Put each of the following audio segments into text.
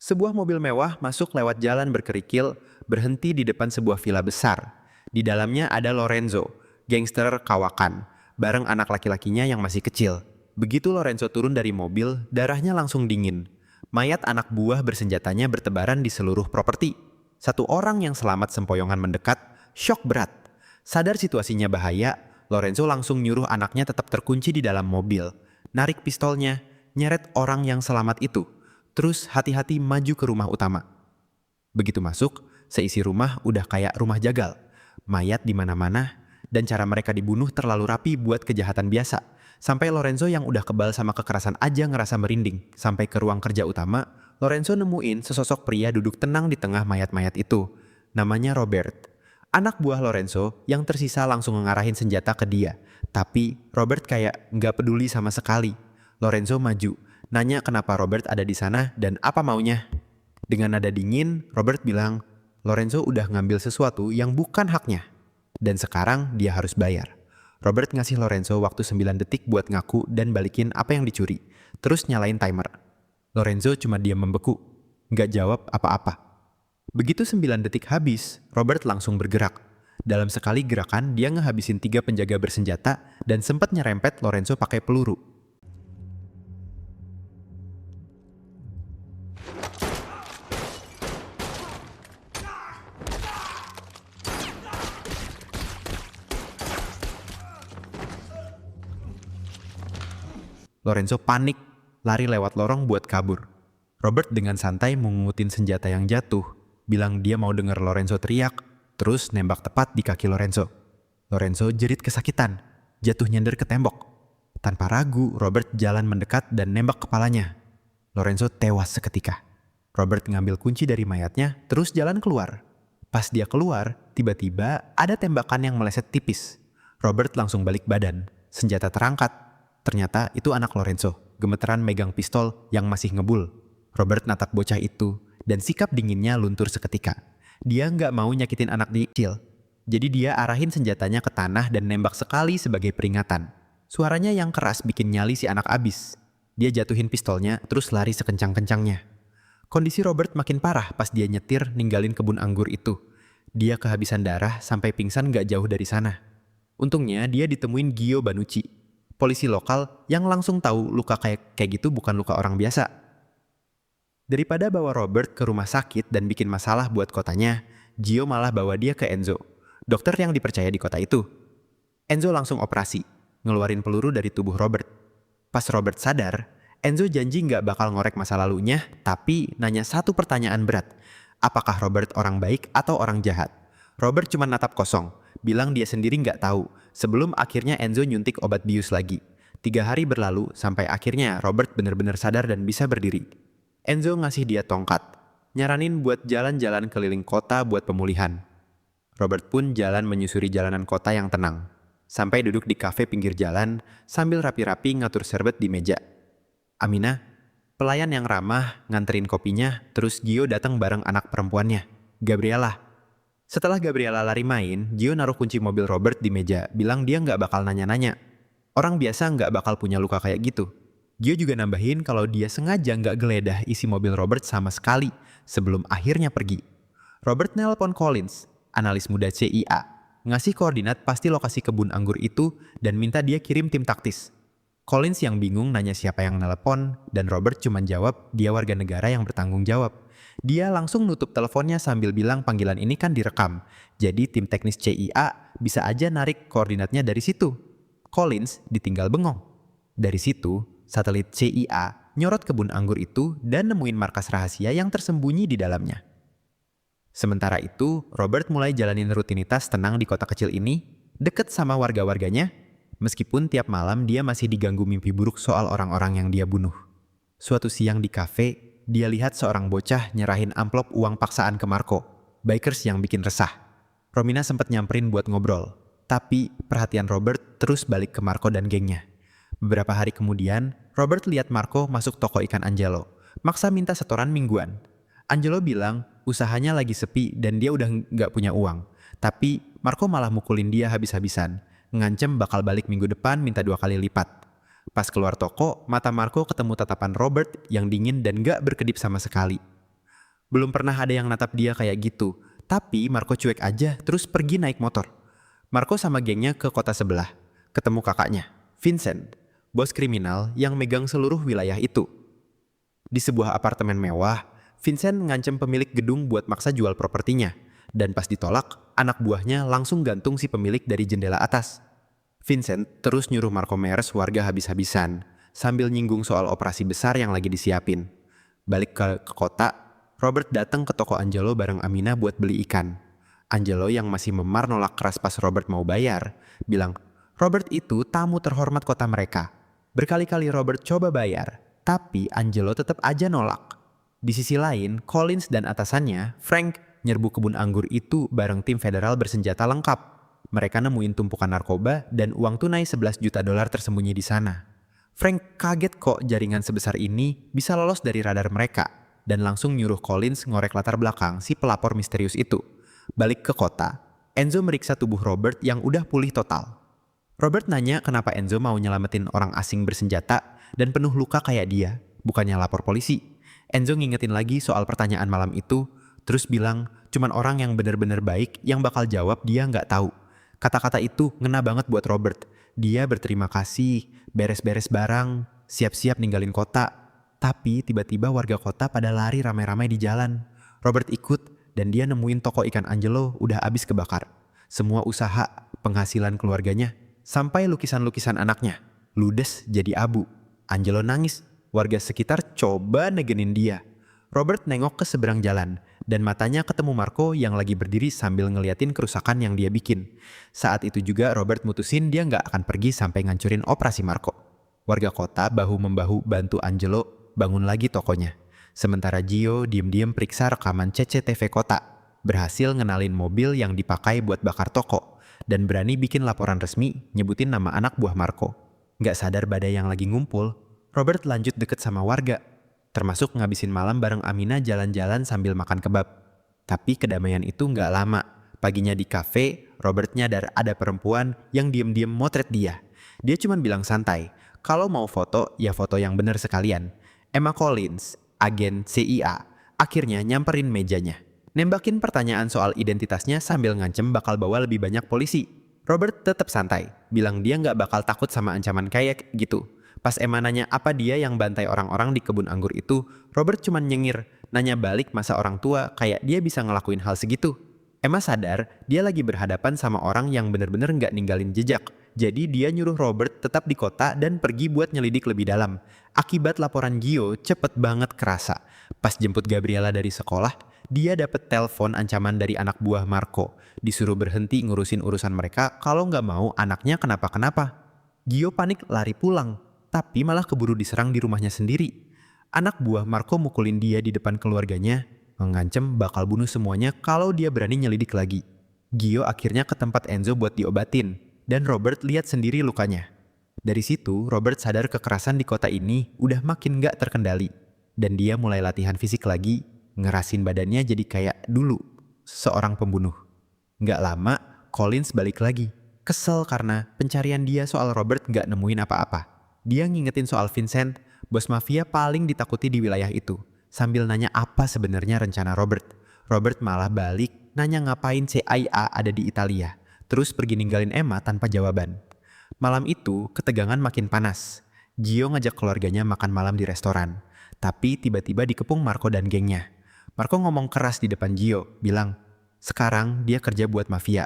Sebuah mobil mewah masuk lewat jalan berkerikil, berhenti di depan sebuah villa besar. Di dalamnya ada Lorenzo, gangster kawakan, bareng anak laki-lakinya yang masih kecil. Begitu Lorenzo turun dari mobil, darahnya langsung dingin. Mayat anak buah bersenjatanya bertebaran di seluruh properti. Satu orang yang selamat sempoyongan mendekat, syok berat. Sadar situasinya bahaya, Lorenzo langsung nyuruh anaknya tetap terkunci di dalam mobil. Narik pistolnya, nyeret orang yang selamat itu. Terus hati-hati maju ke rumah utama. Begitu masuk, seisi rumah udah kayak rumah jagal. Mayat di mana-mana, dan cara mereka dibunuh terlalu rapi buat kejahatan biasa. Sampai Lorenzo yang udah kebal sama kekerasan aja ngerasa merinding. Sampai ke ruang kerja utama, Lorenzo nemuin sesosok pria duduk tenang di tengah mayat-mayat itu. Namanya Robert. Anak buah Lorenzo yang tersisa langsung ngarahin senjata ke dia. Tapi Robert kayak nggak peduli sama sekali. Lorenzo maju, nanya kenapa Robert ada di sana dan apa maunya. Dengan nada dingin, Robert bilang, Lorenzo udah ngambil sesuatu yang bukan haknya. Dan sekarang dia harus bayar. Robert ngasih Lorenzo waktu 9 detik buat ngaku dan balikin apa yang dicuri. Terus nyalain timer. Lorenzo cuma diam membeku, nggak jawab apa-apa. Begitu 9 detik habis, Robert langsung bergerak. Dalam sekali gerakan, dia ngehabisin 3 penjaga bersenjata dan sempat nyerempet Lorenzo pakai peluru. Lorenzo panik, lari lewat lorong buat kabur. Robert dengan santai mengungutin senjata yang jatuh, bilang dia mau denger Lorenzo teriak, terus nembak tepat di kaki Lorenzo. Lorenzo jerit kesakitan, jatuh nyender ke tembok. Tanpa ragu, Robert jalan mendekat dan nembak kepalanya. Lorenzo tewas seketika. Robert ngambil kunci dari mayatnya, terus jalan keluar. Pas dia keluar, tiba-tiba ada tembakan yang meleset tipis. Robert langsung balik badan, senjata terangkat. Ternyata itu anak Lorenzo, gemeteran megang pistol yang masih ngebul. Robert natap bocah itu, dan sikap dinginnya luntur seketika. Dia nggak mau nyakitin anak kecil. Jadi dia arahin senjatanya ke tanah dan nembak sekali sebagai peringatan. Suaranya yang keras bikin nyali si anak abis. Dia jatuhin pistolnya, terus lari sekencang-kencangnya. Kondisi Robert makin parah pas dia nyetir ninggalin kebun anggur itu. Dia kehabisan darah sampai pingsan nggak jauh dari sana. Untungnya dia ditemuin Gio Banucci, polisi lokal yang langsung tahu luka kayak gitu bukan luka orang biasa. Daripada bawa Robert ke rumah sakit dan bikin masalah buat kotanya, Gio malah bawa dia ke Enzo, dokter yang dipercaya di kota itu. Enzo langsung operasi, ngeluarin peluru dari tubuh Robert. Pas Robert sadar, Enzo janji nggak bakal ngorek masa lalunya, tapi nanya satu pertanyaan berat. Apakah Robert orang baik atau orang jahat? Robert cuma natap kosong, bilang dia sendiri nggak tahu, sebelum akhirnya Enzo nyuntik obat bius lagi. 3 hari berlalu sampai akhirnya Robert benar-benar sadar dan bisa berdiri. Enzo ngasih dia tongkat, nyaranin buat jalan-jalan keliling kota buat pemulihan. Robert pun jalan menyusuri jalanan kota yang tenang, sampai duduk di kafe pinggir jalan sambil rapi-rapi ngatur serbet di meja. Amina, pelayan yang ramah, nganterin kopinya, terus Gio datang bareng anak perempuannya, Gabriela. Setelah Gabriela lari main, Gio naruh kunci mobil Robert di meja, bilang dia nggak bakal nanya-nanya. Orang biasa nggak bakal punya luka kayak gitu. Gio juga nambahin kalau dia sengaja nggak geledah isi mobil Robert sama sekali sebelum akhirnya pergi. Robert nelpon Collins, analis muda CIA, ngasih koordinat pasti lokasi kebun anggur itu dan minta dia kirim tim taktis. Collins yang bingung nanya siapa yang nelpon, dan Robert cuma jawab dia warga negara yang bertanggung jawab. Dia langsung nutup teleponnya sambil bilang panggilan ini kan direkam, jadi tim teknis CIA bisa aja narik koordinatnya dari situ. Collins ditinggal bengong. Dari situ, satelit CIA nyorot kebun anggur itu dan nemuin markas rahasia yang tersembunyi di dalamnya. Sementara itu, Robert mulai jalanin rutinitas tenang di kota kecil ini, deket sama warga-warganya, meskipun tiap malam dia masih diganggu mimpi buruk soal orang-orang yang dia bunuh. Suatu siang di kafe, dia lihat seorang bocah nyerahin amplop uang paksaan ke Marco, bikers yang bikin resah. Romina sempat nyamperin buat ngobrol, tapi perhatian Robert terus balik ke Marco dan gengnya. Beberapa hari kemudian, Robert lihat Marco masuk toko ikan Angelo, maksa minta setoran mingguan. Angelo bilang usahanya lagi sepi dan dia udah nggak punya uang, tapi Marco malah mukulin dia habis-habisan, ngancem bakal balik minggu depan minta 2 kali lipat. Pas keluar toko, mata Marco ketemu tatapan Robert yang dingin dan gak berkedip sama sekali. Belum pernah ada yang natap dia kayak gitu. Tapi Marco cuek aja terus pergi naik motor. Marco sama gengnya ke kota sebelah. Ketemu kakaknya, Vincent, bos kriminal yang megang seluruh wilayah itu. Di sebuah apartemen mewah, Vincent ngancem pemilik gedung buat maksa jual propertinya. Dan pas ditolak, anak buahnya langsung gantung si pemilik dari jendela atas. Vincent terus nyuruh Marco meres warga habis-habisan, sambil nyinggung soal operasi besar yang lagi disiapin. Balik ke kota, Robert datang ke toko Angelo bareng Amina buat beli ikan. Angelo yang masih memar nolak keras pas Robert mau bayar, bilang, Robert itu tamu terhormat kota mereka. Berkali-kali Robert coba bayar, tapi Angelo tetap aja nolak. Di sisi lain, Collins dan atasannya, Frank, nyerbu kebun anggur itu bareng tim federal bersenjata lengkap. Mereka nemuin tumpukan narkoba dan uang tunai 11 juta dolar tersembunyi di sana. Frank kaget kok jaringan sebesar ini bisa lolos dari radar mereka dan langsung nyuruh Collins ngorek latar belakang si pelapor misterius itu. Balik ke kota, Enzo meriksa tubuh Robert yang udah pulih total. Robert nanya kenapa Enzo mau nyelamatin orang asing bersenjata dan penuh luka kayak dia, bukannya lapor polisi. Enzo ngingetin lagi soal pertanyaan malam itu, terus bilang cuman orang yang bener-bener baik yang bakal jawab dia nggak tahu. Kata-kata itu ngena banget buat Robert. Dia berterima kasih, beres-beres barang, siap-siap ninggalin kota. Tapi tiba-tiba warga kota pada lari ramai-ramai di jalan. Robert ikut dan dia nemuin toko ikan Angelo udah abis kebakar. Semua usaha, penghasilan keluarganya, sampai lukisan-lukisan anaknya, ludes jadi abu. Angelo nangis, warga sekitar coba negenin dia. Robert nengok ke seberang jalan, dan matanya ketemu Marco yang lagi berdiri sambil ngeliatin kerusakan yang dia bikin. Saat itu juga Robert mutusin dia nggak akan pergi sampai ngancurin operasi Marco. Warga kota bahu-membahu bantu Angelo bangun lagi tokonya. Sementara Gio diem-diem periksa rekaman CCTV kota, berhasil ngenalin mobil yang dipakai buat bakar toko, dan berani bikin laporan resmi nyebutin nama anak buah Marco. Nggak sadar badai yang lagi ngumpul, Robert lanjut deket sama warga, termasuk ngabisin malam bareng Amina jalan-jalan sambil makan kebab. Tapi kedamaian itu nggak lama. Paginya di kafe, Robert nyadar ada perempuan yang diem-diem motret dia. Dia cuma bilang santai, kalau mau foto, ya foto yang bener sekalian. Emma Collins, agen CIA, akhirnya nyamperin mejanya. Nembakin pertanyaan soal identitasnya sambil ngancem bakal bawa lebih banyak polisi. Robert tetap santai, bilang dia nggak bakal takut sama ancaman kayak gitu. Pas Emma nanya apa dia yang bantai orang-orang di kebun anggur itu, Robert cuma nyengir, nanya balik masa orang tua kayak dia bisa ngelakuin hal segitu. Emma sadar dia lagi berhadapan sama orang yang bener-bener nggak ninggalin jejak. Jadi dia nyuruh Robert tetap di kota dan pergi buat nyelidik lebih dalam. Akibat laporan Gio cepet banget kerasa. Pas jemput Gabriela dari sekolah, dia dapet telepon ancaman dari anak buah Marco. Disuruh berhenti ngurusin urusan mereka kalau nggak mau anaknya kenapa-kenapa. Gio panik lari pulang, tapi malah keburu diserang di rumahnya sendiri. Anak buah Marco mukulin dia di depan keluarganya, mengancam bakal bunuh semuanya kalau dia berani nyelidik lagi. Gio akhirnya ke tempat Enzo buat diobatin, dan Robert lihat sendiri lukanya. Dari situ, Robert sadar kekerasan di kota ini udah makin gak terkendali, dan dia mulai latihan fisik lagi, ngerasin badannya jadi kayak dulu, seorang pembunuh. Gak lama, Collins balik lagi, kesel karena pencarian dia soal Robert gak nemuin apa-apa. Dia ngingetin soal Vincent, bos mafia paling ditakuti di wilayah itu, sambil nanya apa sebenarnya rencana Robert. Robert malah balik, nanya ngapain CIA ada di Italia, terus pergi ninggalin Emma tanpa jawaban. Malam itu, ketegangan makin panas. Gio ngajak keluarganya makan malam di restoran, tapi tiba-tiba dikepung Marco dan gengnya. Marco ngomong keras di depan Gio, bilang, sekarang dia kerja buat mafia.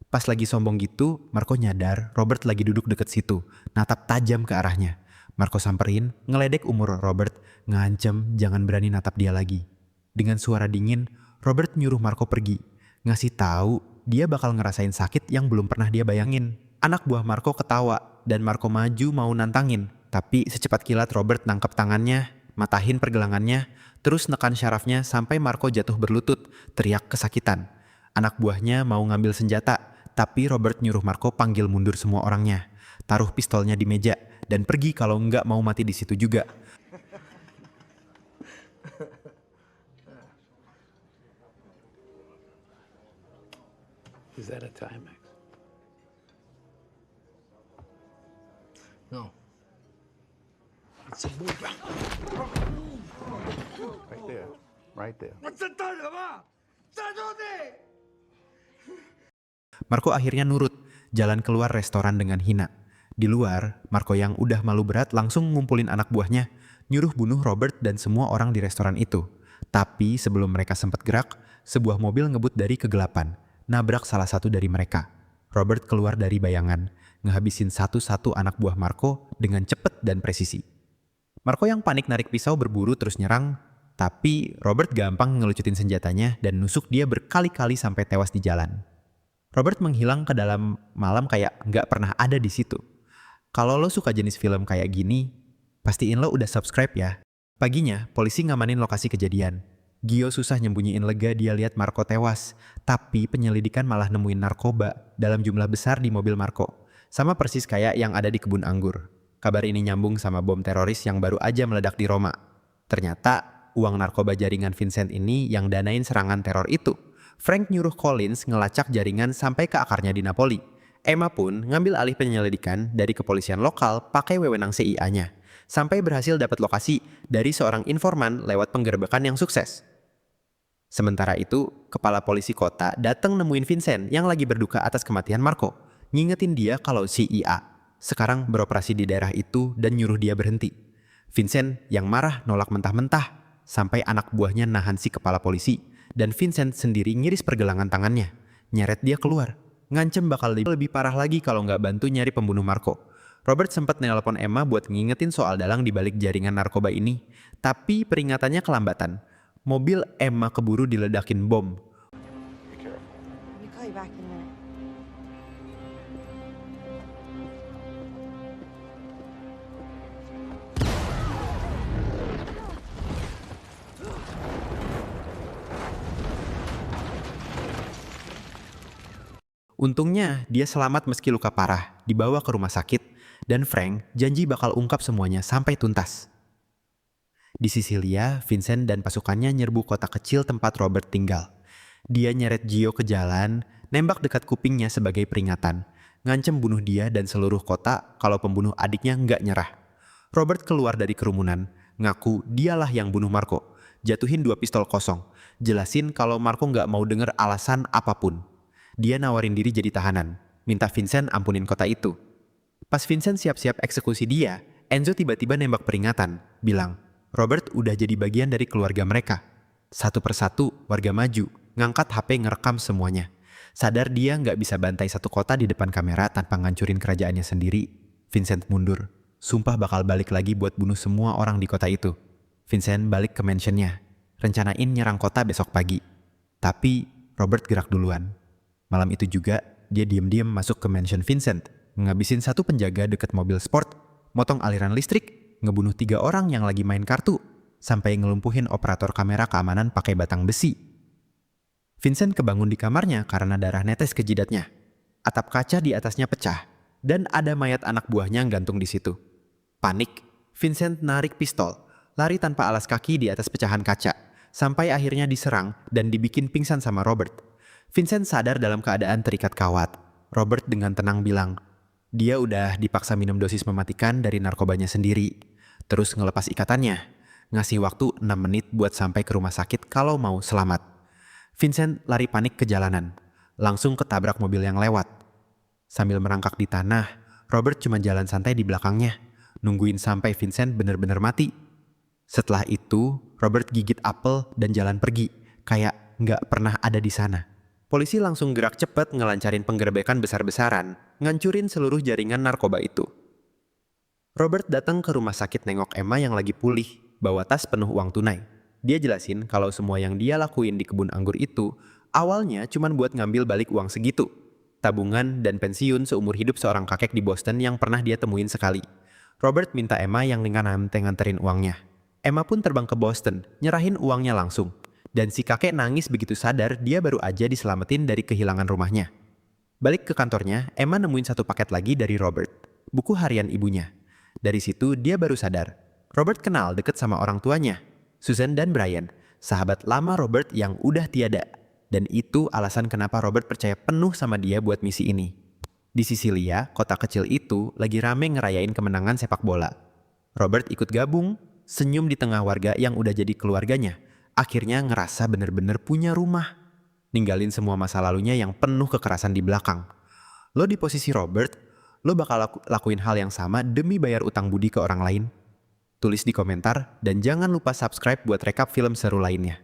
Pas lagi sombong gitu, Marco nyadar Robert lagi duduk deket situ, natap tajam ke arahnya. Marco samperin, ngeledek umur Robert, ngancem jangan berani natap dia lagi. Dengan suara dingin, Robert nyuruh Marco pergi, ngasih tahu dia bakal ngerasain sakit yang belum pernah dia bayangin. Anak buah Marco ketawa, dan Marco maju mau nantangin. Tapi secepat kilat Robert nangkep tangannya, matahin pergelangannya, terus nekan syarafnya sampai Marco jatuh berlutut, teriak kesakitan. Anak buahnya mau ngambil senjata, tapi Robert nyuruh Marco panggil mundur semua orangnya, taruh pistolnya di meja, dan pergi kalau nggak mau mati di situ juga. Is that a Timex? No. It's a movie. Right there. right there. Marco akhirnya nurut, jalan keluar restoran dengan hina. Di luar, Marco yang udah malu berat langsung ngumpulin anak buahnya, nyuruh bunuh Robert dan semua orang di restoran itu. Tapi sebelum mereka sempat gerak, sebuah mobil ngebut dari kegelapan, nabrak salah satu dari mereka. Robert keluar dari bayangan, ngehabisin satu-satu anak buah Marco dengan cepet dan presisi. Marco yang panik narik pisau berburu terus nyerang, tapi Robert gampang ngelucutin senjatanya dan nusuk dia berkali-kali sampai tewas di jalan. Robert menghilang ke dalam malam kayak nggak pernah ada di situ. Kalau lo suka jenis film kayak gini, pastiin lo udah subscribe ya. Paginya, polisi ngamanin lokasi kejadian. Gio susah nyembunyiin lega dia lihat Marco tewas, tapi penyelidikan malah nemuin narkoba dalam jumlah besar di mobil Marco. Sama persis kayak yang ada di kebun anggur. Kabar ini nyambung sama bom teroris yang baru aja meledak di Roma. Ternyata, uang narkoba jaringan Vincent ini yang danain serangan teror itu. Frank nyuruh Collins ngelacak jaringan sampai ke akarnya di Napoli. Emma pun ngambil alih penyelidikan dari kepolisian lokal pakai wewenang CIA-nya, sampai berhasil dapat lokasi dari seorang informan lewat penggerebekan yang sukses. Sementara itu, kepala polisi kota datang nemuin Vincent yang lagi berduka atas kematian Marco, ngingetin dia kalau CIA sekarang beroperasi di daerah itu dan nyuruh dia berhenti. Vincent yang marah nolak mentah-mentah, sampai anak buahnya nahan si kepala polisi, dan Vincent sendiri ngiris pergelangan tangannya, nyeret dia keluar. Ngancem bakal lebih parah lagi kalau nggak bantu nyari pembunuh Marco. Robert sempat nelpon Emma buat ngingetin soal dalang di balik jaringan narkoba ini, tapi peringatannya kelambatan. Mobil Emma keburu diledakin bom. Be careful. Let me call you back in a minute. Untungnya dia selamat meski luka parah, dibawa ke rumah sakit, dan Frank janji bakal ungkap semuanya sampai tuntas. Di Sisilia, Vincent dan pasukannya nyerbu kota kecil tempat Robert tinggal. Dia nyeret Gio ke jalan, nembak dekat kupingnya sebagai peringatan, ngancem bunuh dia dan seluruh kota kalau pembunuh adiknya nggak nyerah. Robert keluar dari kerumunan, ngaku dialah yang bunuh Marco, jatuhin 2 pistol kosong, jelasin kalau Marco nggak mau denger alasan apapun. Dia nawarin diri jadi tahanan, minta Vincent ampunin kota itu. Pas Vincent siap-siap eksekusi dia, Enzo tiba-tiba nembak peringatan, bilang, Robert udah jadi bagian dari keluarga mereka. Satu persatu, warga maju, ngangkat HP ngerekam semuanya. Sadar dia nggak bisa bantai satu kota di depan kamera tanpa ngancurin kerajaannya sendiri. Vincent mundur, sumpah bakal balik lagi buat bunuh semua orang di kota itu. Vincent balik ke mansionnya, rencanain nyerang kota besok pagi. Tapi Robert gerak duluan. Malam itu juga, dia diam-diam masuk ke mansion Vincent, ngabisin satu penjaga dekat mobil sport, motong aliran listrik, ngebunuh 3 orang yang lagi main kartu, sampai ngelumpuhin operator kamera keamanan pakai batang besi. Vincent kebangun di kamarnya karena darah netes ke jidatnya. Atap kaca di atasnya pecah, dan ada mayat anak buahnya gantung di situ. Panik, Vincent narik pistol, lari tanpa alas kaki di atas pecahan kaca, sampai akhirnya diserang dan dibikin pingsan sama Robert. Vincent sadar dalam keadaan terikat kawat. Robert dengan tenang bilang, dia udah dipaksa minum dosis mematikan dari narkobanya sendiri. Terus ngelepas ikatannya, ngasih waktu 6 menit buat sampai ke rumah sakit kalau mau selamat. Vincent lari panik ke jalanan, langsung ketabrak mobil yang lewat. Sambil merangkak di tanah, Robert cuma jalan santai di belakangnya, nungguin sampai Vincent bener-bener mati. Setelah itu, Robert gigit apel dan jalan pergi, kayak nggak pernah ada di sana. Polisi langsung gerak cepat ngelancarin penggerebekan besar-besaran, ngancurin seluruh jaringan narkoba itu. Robert datang ke rumah sakit nengok Emma yang lagi pulih, bawa tas penuh uang tunai. Dia jelasin kalau semua yang dia lakuin di kebun anggur itu, awalnya cuma buat ngambil balik uang segitu. Tabungan dan pensiun seumur hidup seorang kakek di Boston yang pernah dia temuin sekali. Robert minta Emma yang nganterin uangnya. Emma pun terbang ke Boston, nyerahin uangnya langsung. Dan si kakek nangis begitu sadar dia baru aja diselamatin dari kehilangan rumahnya. Balik ke kantornya, Emma nemuin satu paket lagi dari Robert, buku harian ibunya. Dari situ dia baru sadar, Robert kenal deket sama orang tuanya, Susan dan Brian, sahabat lama Robert yang udah tiada. Dan itu alasan kenapa Robert percaya penuh sama dia buat misi ini. Di Sisilia, kota kecil itu lagi rame ngerayain kemenangan sepak bola. Robert ikut gabung, senyum di tengah warga yang udah jadi keluarganya. akhirnya ngerasa bener-bener punya rumah. Ninggalin semua masa lalunya yang penuh kekerasan di belakang. Lo di posisi Robert, lo bakal lakuin hal yang sama demi bayar utang budi ke orang lain? Tulis di komentar dan jangan lupa subscribe buat rekap film seru lainnya.